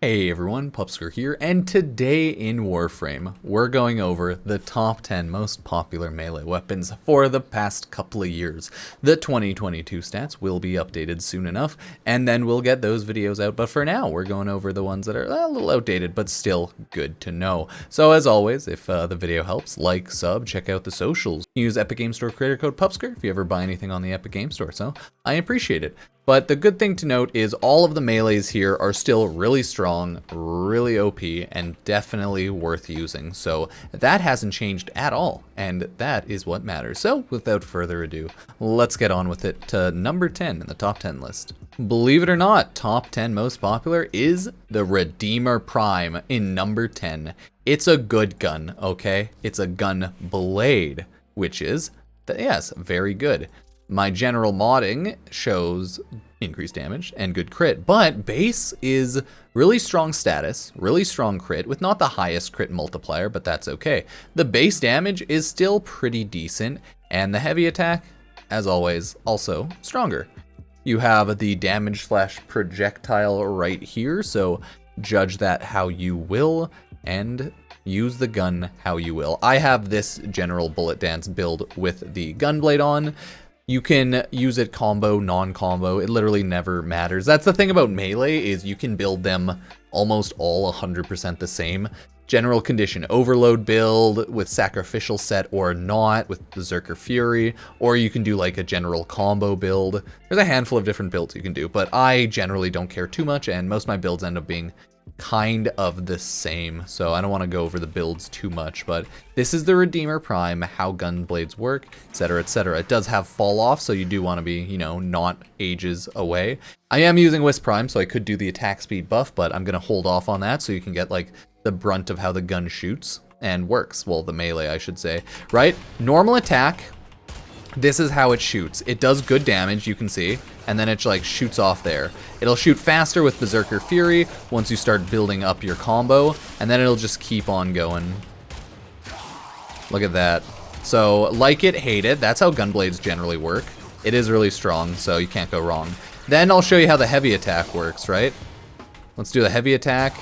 Hey everyone, Pupsker here, and today in Warframe, we're going over the top 10 most popular melee weapons for the past couple of years. The 2022 stats will be updated soon enough, and then we'll get those videos out, but for now, we're going over the ones that are a little outdated, but still good to know. So as always, if the video helps, like, sub, check out the socials. Use Epic Game Store creator code Pupsker if you ever buy anything on the Epic Game Store, so I appreciate it. But the good thing to note is all of the melees here are still really strong, really OP, and definitely worth using. So that hasn't changed at all, and that is what matters. So without further ado, let's get on with it to number 10 in the top 10 list. Believe it or not, top 10 most popular is the Redeemer Prime in number 10. It's a good gun, okay? It's a gun blade, which is, yes, very good. My general modding shows increased damage and good crit, but base is really strong status, really strong crit with not the highest crit multiplier, but that's okay. The base damage is still pretty decent, and the heavy attack, as always, also stronger. You have the damage / projectile right here, so judge that how you will, and use the gun how you will. I have this general bullet dance build with the gunblade on. You can use it combo, non-combo, it literally never matters. That's the thing about melee, is you can build them almost all 100% the same. General condition, overload build with sacrificial set or not with Berserker Fury, or you can do like a general combo build. There's a handful of different builds you can do, but I generally don't care too much, and most of my builds end up being kind of the same, so I don't want to go over the builds too much, but this is the Redeemer Prime, how gun blades work, etc, etc. It does have fall off, so you do want to be, you know, not ages away. I am using Wisp Prime, so I could do the attack speed buff, but I'm going to hold off on that so you can get like the brunt of how the gun shoots and works. Well, the melee, I should say, right? Normal attack. This is how it shoots. It does good damage, you can see, and then it like shoots off there. It'll shoot faster with Berserker Fury once you start building up your combo, and then it'll just keep on going. Look at that. So, like it, hate it. That's how gunblades generally work. It is really strong, so you can't go wrong. Then I'll show you how the heavy attack works, right? Let's do the heavy attack.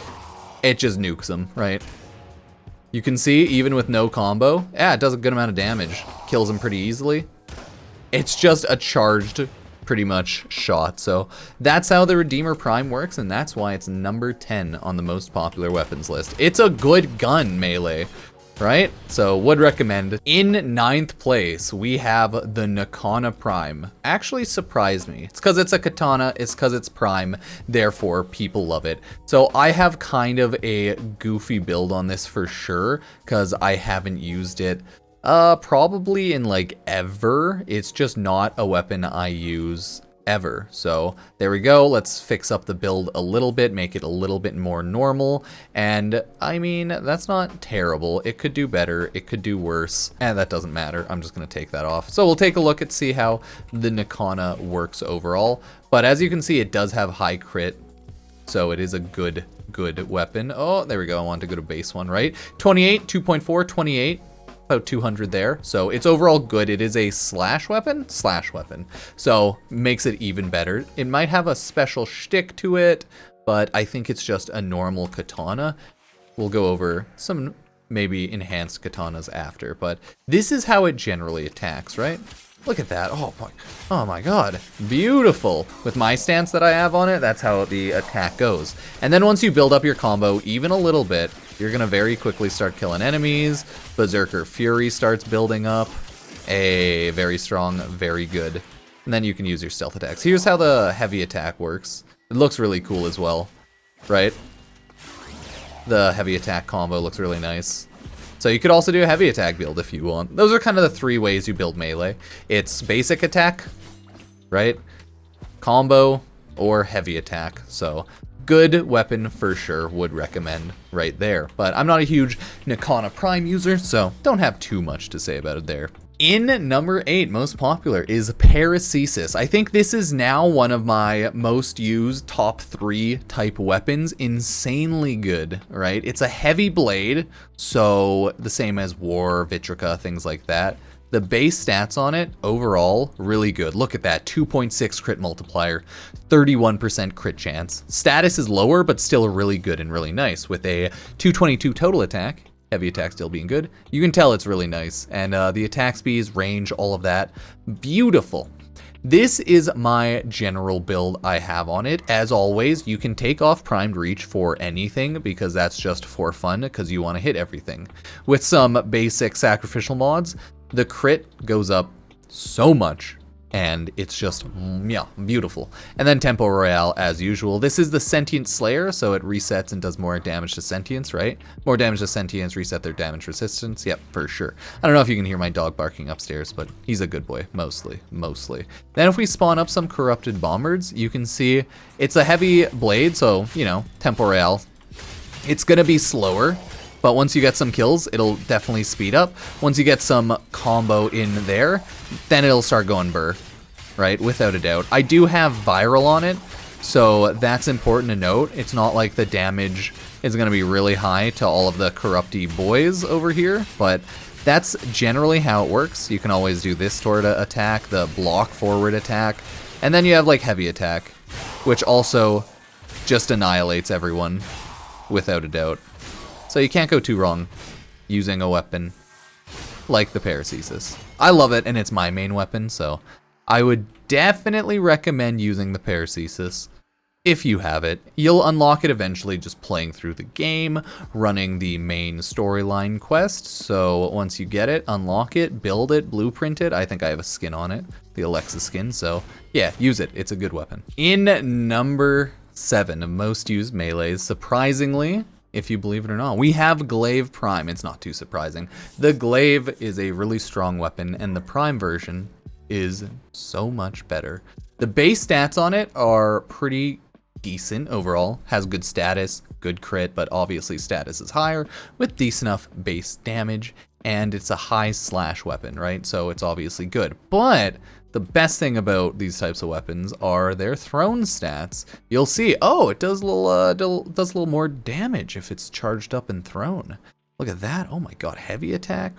It just nukes them, right? You can see, even with no combo, yeah, it does a good amount of damage. Kills them pretty easily. It's just a charged, pretty much, shot. So that's how the Redeemer Prime works, and that's why it's number 10 on the most popular weapons list. It's a good gun, melee, right? So would recommend. In 9th place, we have the Nakana Prime. Actually surprised me. It's because it's a katana, it's because it's Prime, therefore people love it. So I have kind of a goofy build on this for sure, because I haven't used it probably in like ever. It's just not a weapon I use ever. So there we go. Let's fix up the build a little bit, make it a little bit more normal. And I mean, that's not terrible. It could do better. It could do worse. And that doesn't matter. I'm just going to take that off. So we'll take a look at see how the Nakana works overall. But as you can see, it does have high crit. So it is a good weapon. Oh, there we go. I wanted to go to base one, right? 28, 2.4, 28. About 200 there, so it's overall good. It is a slash weapon, so makes it even better. It might have a special shtick to it, but I think it's just a normal katana. We'll go over some maybe enhanced katanas after, but this is how it generally attacks, right? Look at that. Oh my god. Beautiful. With my stance that I have on it, that's how the attack goes. And then once you build up your combo even a little bit, you're going to very quickly start killing enemies. Berserker Fury starts building up. Very strong, very good. And then you can use your stealth attacks. Here's how the heavy attack works. It looks really cool as well, right? The heavy attack combo looks really nice. So you could also do a heavy attack build if you want. Those are kind of the 3 ways you build melee. It's basic attack, right? Combo, or heavy attack. So good weapon for sure, would recommend right there. But I'm not a huge Nakana Prime user, so don't have too much to say about it there. In number 8, most popular, is Paracesis. I think this is now one of my most used top 3 type weapons. Insanely good, right? It's a heavy blade, so the same as War, Vitrica, things like that. The base stats on it, overall, really good. Look at that, 2.6 crit multiplier, 31% crit chance. Status is lower, but still really good and really nice, with a 222 total attack, heavy attack still being good. You can tell it's really nice, and the attack speeds, range, all of that, beautiful. This is my general build I have on it. As always, you can take off Primed Reach for anything because that's just for fun because you want to hit everything. With some basic sacrificial mods, the crit goes up so much and it's just, yeah, beautiful. And then Tempo Royale as usual. This is the Sentient Slayer, so it resets and does more damage to sentience, right? More damage to sentience, reset their damage resistance. Yep, for sure. I don't know if you can hear my dog barking upstairs, but he's a good boy, mostly. Then if we spawn up some Corrupted Bombards, you can see it's a heavy blade, so, you know, Tempo Royale. It's gonna be slower, but once you get some kills, it'll definitely speed up. Once you get some combo in there, then it'll start going burr, right? Without a doubt. I do have viral on it, so that's important to note. It's not like the damage is going to be really high to all of the corrupty boys over here, but that's generally how it works. You can always do this sort of attack, the block forward attack, and then you have like heavy attack, which also just annihilates everyone without a doubt. So you can't go too wrong using a weapon like the Paracesis. I love it, and it's my main weapon, so I would definitely recommend using the Paracesis if you have it. You'll unlock it eventually just playing through the game, running the main storyline quest. So once you get it, unlock it, build it, blueprint it. I think I have a skin on it, the Alexa skin, so yeah, use it. It's a good weapon. In number 7 of most used melees, surprisingly, if you believe it or not, we have Glaive Prime. It's not too surprising. The Glaive is a really strong weapon, and the Prime version is so much better. The base stats on it are pretty decent overall. Has good status, good crit, but obviously status is higher with decent enough base damage, and it's a high slash weapon, right? So it's obviously good. But the best thing about these types of weapons are their thrown stats. You'll see, oh, it does a little more damage if it's charged up and thrown. Look at that. Oh my god, heavy attack.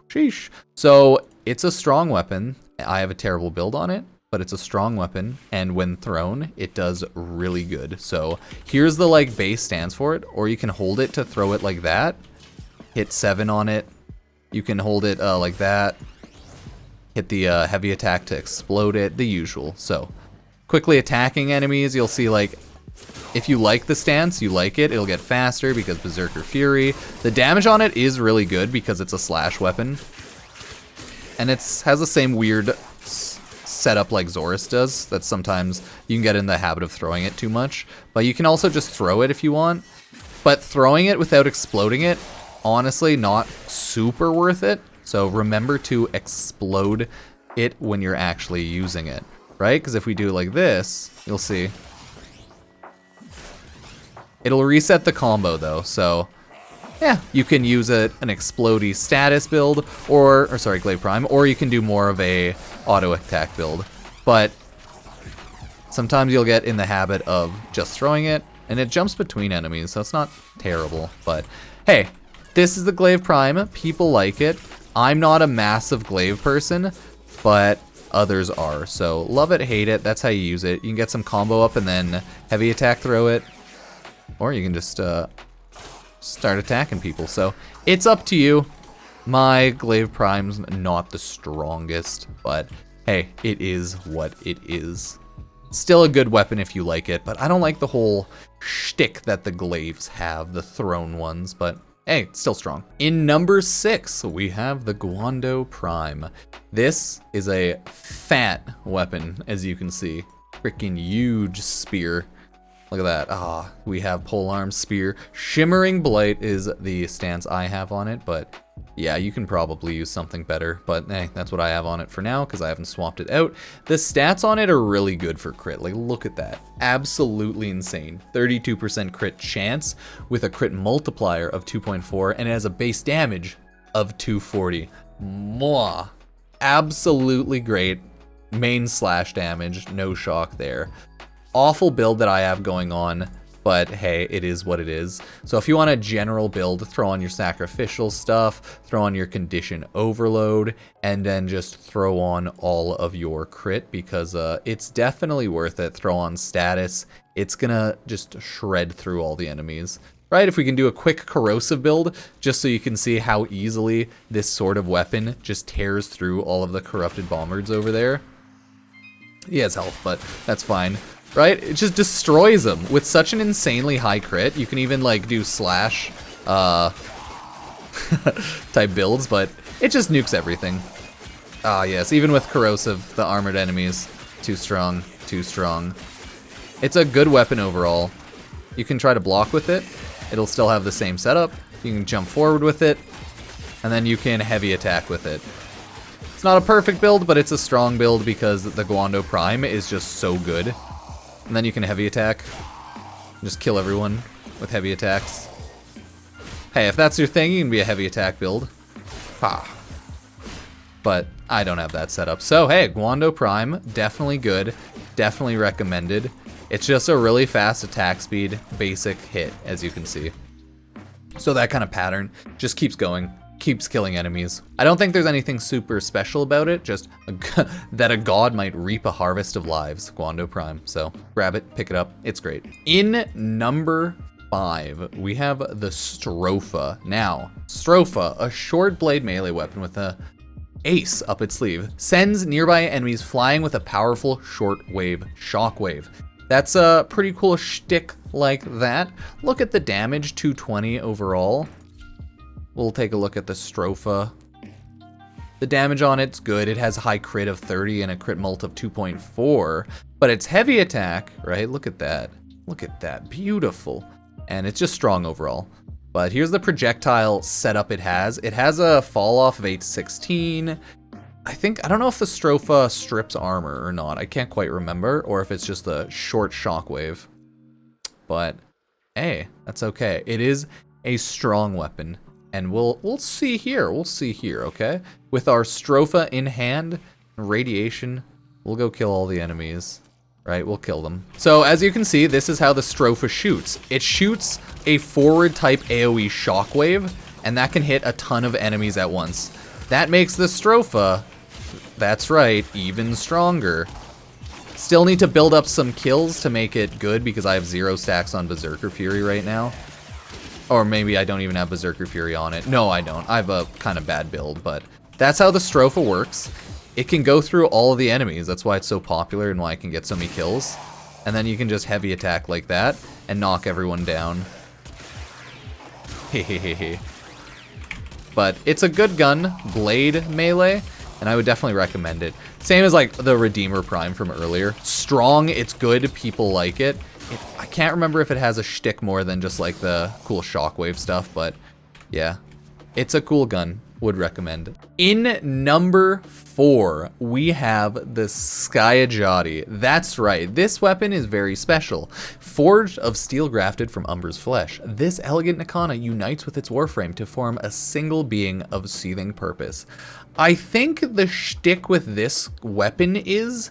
Sheesh. So it's a strong weapon. I have a terrible build on it, but it's a strong weapon, and when thrown, it does really good. So here's the like base stance for it, or you can hold it to throw it like that. Hit 7 on it. You can hold it like that. Hit the heavy attack to explode it, the usual. So quickly attacking enemies, you'll see like, if you like the stance, you like it, it'll get faster because Berserker Fury. The damage on it is really good because it's a slash weapon. And it has the same weird setup like Zorus does, that sometimes you can get in the habit of throwing it too much. But you can also just throw it if you want. But throwing it without exploding it, honestly, not super worth it. So remember to explode it when you're actually using it, right? Because if we do it like this, you'll see. It'll reset the combo though, so yeah, you can use an explodey status build, or sorry, Glaive Prime, or you can do more of a auto attack build. But sometimes you'll get in the habit of just throwing it, and it jumps between enemies, so it's not terrible. But hey, this is the Glaive Prime. People like it. I'm not a massive glaive person, but others are. So love it, hate it. That's how you use it. You can get some combo up and then heavy attack throw it, or you can just start attacking people. So it's up to you. My Glaive Prime's not the strongest, but hey, it is what it is. Still a good weapon if you like it, but I don't like the whole shtick that the glaives have, the thrown ones, but hey, it's still strong. In number 6, we have the Guando Prime. This is a fat weapon, as you can see. Freaking huge spear. Look at that. Ah, we have Polearm Spear. Shimmering Blight is the stance I have on it, but yeah, you can probably use something better. But hey, that's what I have on it for now because I haven't swapped it out. The stats on it are really good for crit. Like, look at that. Absolutely insane. 32% crit chance with a crit multiplier of 2.4, and it has a base damage of 240. Mwah. Absolutely great. Main slash damage, no shock there. Awful build that I have going on. But hey, it is what it is. So if you want a general build, throw on your sacrificial stuff, throw on your condition overload, and then just throw on all of your crit, because it's definitely worth it. Throw on status. It's gonna just shred through all the enemies. Right, if we can do a quick corrosive build, just so you can see how easily this sort of weapon just tears through all of the corrupted bombards over there. He has health, but that's fine. Right? It just destroys them with such an insanely high crit. You can even like do slash type builds, but it just nukes everything. Ah, yes, even with corrosive, the armored enemies, too strong, too strong. It's a good weapon overall. You can try to block with it. It'll still have the same setup. You can jump forward with it, and then you can heavy attack with it. It's not a perfect build, but it's a strong build because the Guando Prime is just so good. And then you can heavy attack. Just kill everyone with heavy attacks. Hey, if that's your thing, you can be a heavy attack build. Ha. But I don't have that set up. So hey, Guando Prime, definitely good. Definitely recommended. It's just a really fast attack speed, basic hit, as you can see. So that kind of pattern just keeps going. Keeps killing enemies. I don't think there's anything super special about it, just that a god might reap a harvest of lives, Guando Prime. So grab it, pick it up, it's great. In number 5, we have the Stropha. Now, Stropha, a short blade melee weapon with a ace up its sleeve, sends nearby enemies flying with a powerful short-wave shockwave. That's a pretty cool shtick like that. Look at the damage, 220 overall. We'll take a look at the Stropha. The damage on it's good. It has a high crit of 30 and a crit mult of 2.4, but it's heavy attack, right? Look at that. Look at that. Beautiful. And it's just strong overall. But here's the projectile setup it has. It has a fall off of 816. I don't know if the Stropha strips armor or not. I can't quite remember, or if it's just the short shockwave. But hey, that's okay. It is a strong weapon. And we'll see here. We'll see here, okay? With our Stropha in hand, radiation, we'll go kill all the enemies. Right? We'll kill them. So as you can see, this is how the Stropha shoots. It shoots a forward type AoE shockwave, and that can hit a ton of enemies at once. That makes the Stropha, that's right, even stronger. Still need to build up some kills to make it good, because I have 0 stacks on Berserker Fury right now. Or maybe I don't even have Berserker Fury on it. No, I don't. I have a kind of bad build, but that's how the Stropha works. It can go through all of the enemies. That's why it's so popular and why it can get so many kills. And then you can just heavy attack like that and knock everyone down. Hehehehe. But it's a good gun, blade melee, and I would definitely recommend it. Same as like the Redeemer Prime from earlier. Strong, it's good, people like it. I can't remember if it has a shtick more than just like the cool shockwave stuff, but yeah, it's a cool gun. Would recommend. In number 4, we have the Skyajati. That's right, this weapon is very special. Forged of steel grafted from Umber's flesh, this elegant Nikana unites with its Warframe to form a single being of seething purpose. I think the shtick with this weapon is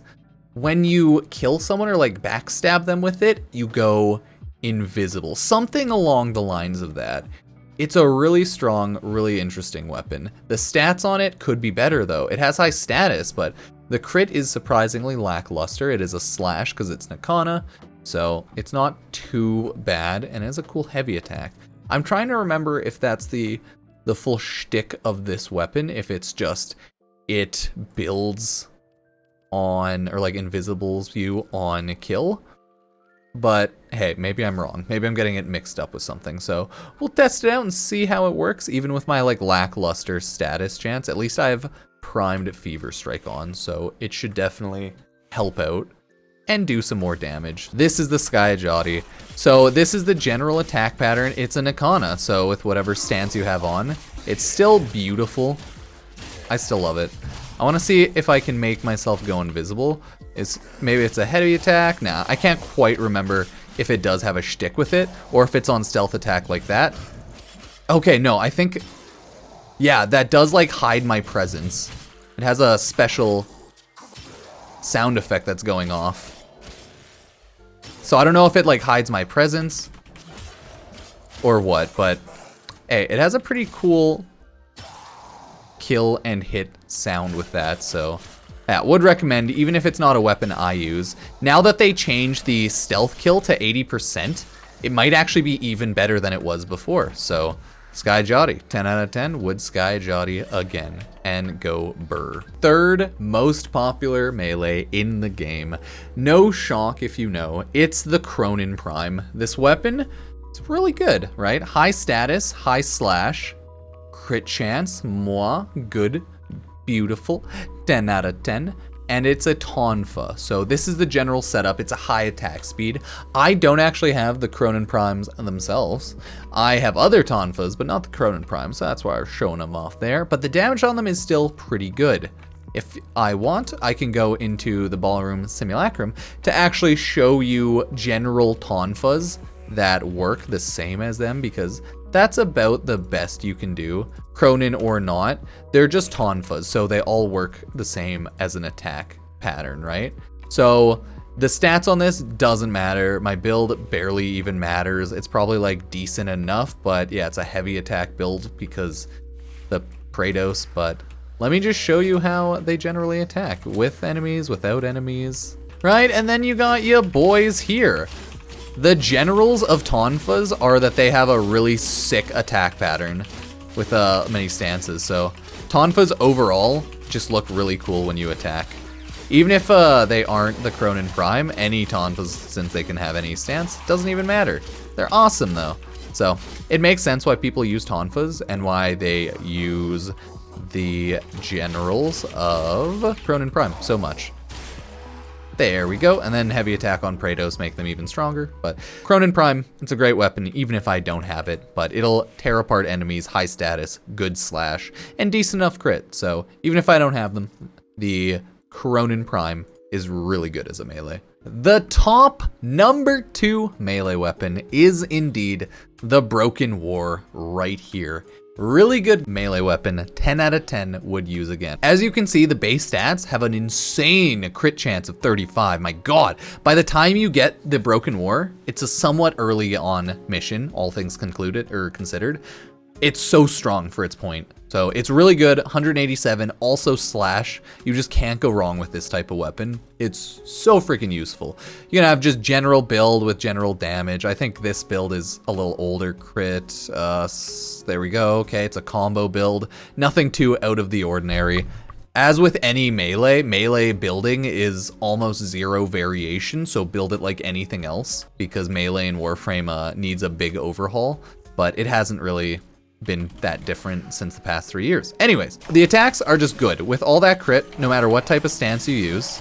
when you kill someone or like backstab them with it, you go invisible. Something along the lines of that. It's a really strong, really interesting weapon. The stats on it could be better though. It has high status, but the crit is surprisingly lackluster. It is a slash because it's Nikana, so it's not too bad, and it has a cool heavy attack. I'm trying to remember if that's the full shtick of this weapon, if it's just it builds on, or like invisibles you on kill. But hey, maybe I'm wrong. Maybe I'm getting it mixed up with something. So we'll test it out and see how it works. Even with my like lackluster status chance, at least I've primed Fever Strike on, so it should definitely help out and do some more damage. This is the Skyajati. So this is the general attack pattern. It's a Nikana, so with whatever stance you have on, it's still beautiful. I still love it. I want to see if I can make myself go invisible. Maybe it's a heavy attack. Nah, I can't quite remember if it does have a shtick with it, or if it's on stealth attack like that. Okay, no, I think, yeah, that does like hide my presence. It has a special sound effect that's going off. So I don't know if it like hides my presence or what, but hey, it has a pretty cool kill and hit sound with that, so yeah, would recommend, even if it's not a weapon I use. Now that they changed the stealth kill to 80%, it might actually be even better than it was before. So Sky Jotty, 10 out of 10, would Sky Jotty again, and go burr. Third most popular melee in the game. No shock if you know, it's the Cronin Prime. This weapon, it's really good, right? High status, high slash, crit chance, moi, good, beautiful, 10 out of 10. And it's a Tonfa, so this is the general setup. It's a high attack speed. I don't actually have the Cronin Primes themselves. I have other Tonfas, but not the Cronin Prime, so that's why I'm showing them off there. But the damage on them is still pretty good. If I want, I can go into the Ballroom Simulacrum to actually show you general Tonfas that work the same as them, because that's about the best you can do. Cronin or not, they're just Tonfas, so they all work the same as an attack pattern, right? So the stats on this doesn't matter. My build barely even matters. It's probably like decent enough, but yeah, it's a heavy attack build because the Kratos, but let me just show you how they generally attack with enemies, without enemies, right? And then you got your boys here. The generals of Tonfas are that they have a really sick attack pattern with many stances. So Tonfas overall just look really cool when you attack. Even if they aren't the Cronin Prime, any Tonfas, since they can have any stance, doesn't even matter. They're awesome though. So it makes sense why people use Tonfas and why they use the generals of Cronin Prime so much. There we go, and then heavy attack on Kratos make them even stronger. But Cronin Prime, it's a great weapon, even if I don't have it, but it'll tear apart enemies, high status, good slash, and decent enough crit. So even if I don't have them, the Cronin Prime is really good as a melee. The top number 2 melee weapon is indeed the Broken War right here. Really good melee weapon, 10 out of 10 would use again. As you can see, the base stats have an insane crit chance of 35. My God, by the time you get the Broken War, it's a somewhat early on mission, all things concluded or considered. It's so strong for its point. So it's really good, 187, also slash. You just can't go wrong with this type of weapon. It's so freaking useful. You can have just general build with general damage. I think this build is a little older crit. There we go, okay, it's a combo build. Nothing too out of the ordinary. As with any melee building is almost zero variation, so build it like anything else, because melee in Warframe needs a big overhaul, but it hasn't really been that different since the past 3 years. Anyways, the attacks are just good. With all that crit, no matter what type of stance you use,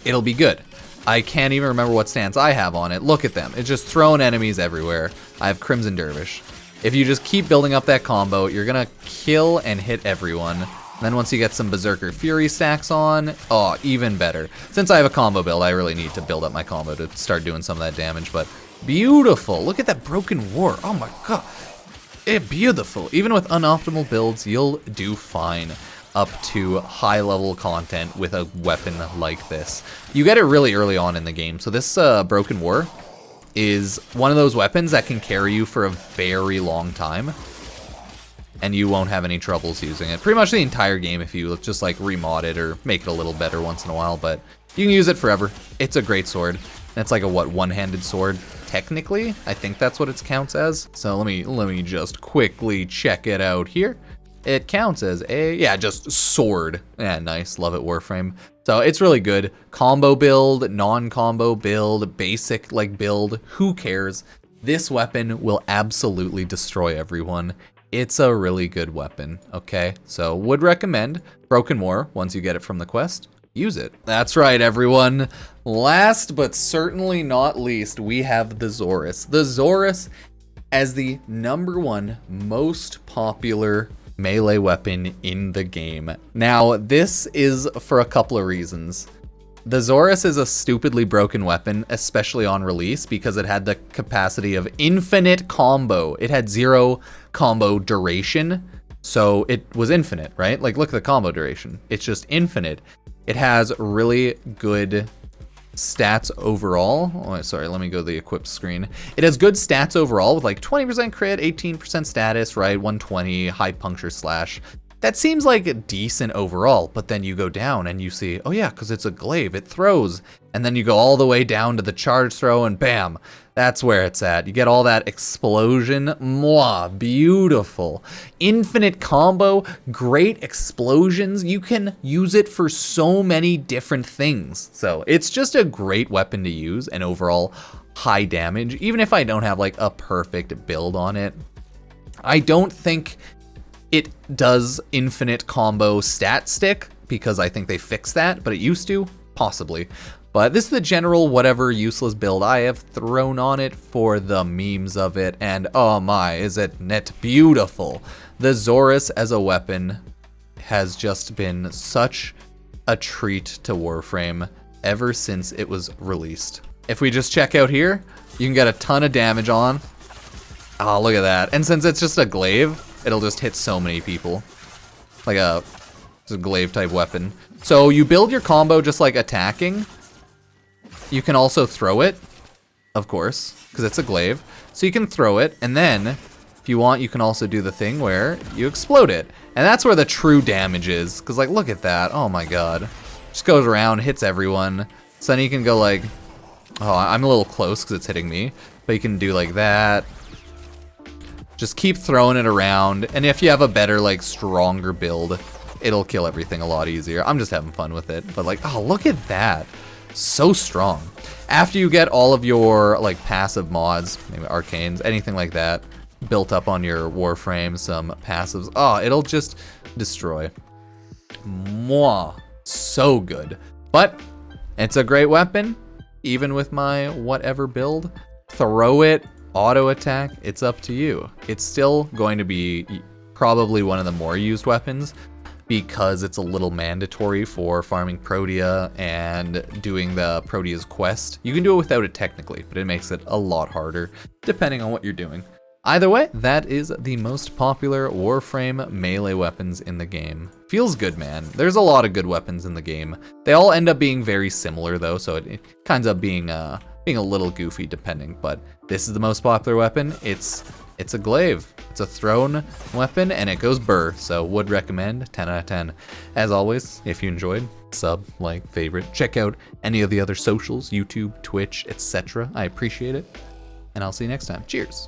it'll be good. I can't even remember what stance I have on it. Look at them. It's just throwing enemies everywhere. I have Crimson Dervish. If you just keep building up that combo, you're gonna kill and hit everyone. And then once you get some Berserker Fury stacks on, oh, even better. Since I have a combo build, I really need to build up my combo to start doing some of that damage, but beautiful. Look at that Broken War. Oh my God. Beautiful. Even with unoptimal builds, you'll do fine up to high level content with a weapon like this. You get it really early on in the game. So this Broken War is one of those weapons that can carry you for a very long time, and you won't have any troubles using it. Pretty much the entire game if you just like remod it or make it a little better once in a while, but you can use it forever. It's a great sword. It's like a one-handed sword. Technically, I think that's what it counts as. So let me just quickly check it out here. It counts as a, just sword. Yeah, nice, love it, Warframe. So it's really good. Combo build, non-combo build, basic like build, who cares? This weapon will absolutely destroy everyone. It's a really good weapon, okay? So would recommend Broken War once you get it from the quest. Use it. That's right, everyone. Last but certainly not least, we have the Zorus. The Zorus as the #1 most popular melee weapon in the game. Now, this is for a couple of reasons. The Zorus is a stupidly broken weapon, especially on release, because it had the capacity of infinite combo. It had 0 combo duration, so it was infinite, right? Like, look at the combo duration. It's just infinite. It has really good stats overall. Oh, sorry, let me go to the equip screen. It has good stats overall with like 20% crit, 18% status, right? 120, high puncture slash. That seems like decent overall, but then you go down and you see, oh yeah, because it's a glaive, it throws. And then you go all the way down to the charge throw and bam, that's where it's at. You get all that explosion, mwah, beautiful. Infinite combo, great explosions. You can use it for so many different things. So it's just a great weapon to use and overall high damage. Even if I don't have like a perfect build on it, I don't think it does infinite combo stat stick because I think they fixed that, but it used to, possibly. But this is the general whatever useless build I have thrown on it for the memes of it, and oh my, is it net beautiful. The Zorus as a weapon has just been such a treat to Warframe ever since it was released. If we just check out here, you can get a ton of damage on. Oh, look at that. And since it's just a glaive, it'll just hit so many people. Like it's a glaive type weapon. So you build your combo just like attacking. You can also throw it, of course, because it's a glaive. So you can throw it, and then, if you want, you can also do the thing where you explode it. And that's where the true damage is, because like, look at that, oh my god. Just goes around, hits everyone. So then you can go like, oh, I'm a little close because it's hitting me. But you can do like that. Just keep throwing it around, and if you have a better, like, stronger build, it'll kill everything a lot easier. I'm just having fun with it, but like, oh, look at that. So strong. After you get all of your, like, passive mods, maybe arcanes, anything like that, built up on your Warframe, some passives, oh, it'll just destroy. Mwah. So good. But it's a great weapon, even with my whatever build. Throw it, auto attack, it's up to you. It's still going to be probably one of the more used weapons because it's a little mandatory for farming Protea and doing the Protea's quest. You can do it without it technically, but it makes it a lot harder depending on what you're doing. Either way, that is the most popular Warframe melee weapons in the game. Feels good, man. There's a lot of good weapons in the game. They all end up being very similar though, so it kinds up being a little goofy depending, but this is the most popular weapon. It's a glaive. It's a thrown weapon and it goes burr, so would recommend, 10 out of 10. As always, if you enjoyed, sub, like, favorite, check out any of the other socials, YouTube, Twitch, etc. I appreciate it, and I'll see you next time. Cheers.